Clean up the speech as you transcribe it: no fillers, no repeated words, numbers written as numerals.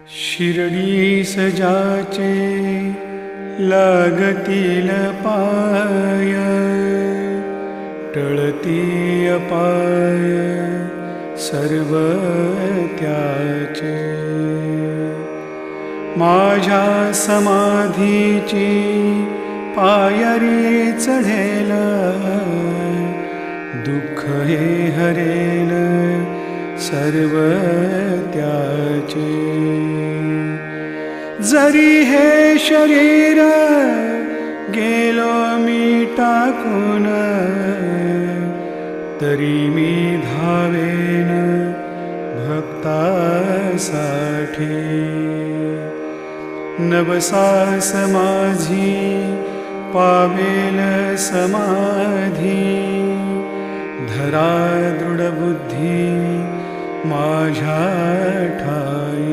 शिर्डीस जाचे लागतील पाय, टळती अपाय सर्व त्याचे। माझ्या समाधीची पायरी चढेल, दुःख हे हरेल सर्व त्याचे। जरी हे शरीर गेलो मी टाकून, तरी मी धावेन भक्तासाठी। नवसास माझी पावेल समाधी, धरा दृढ बुद्धी माझ्या ठाई।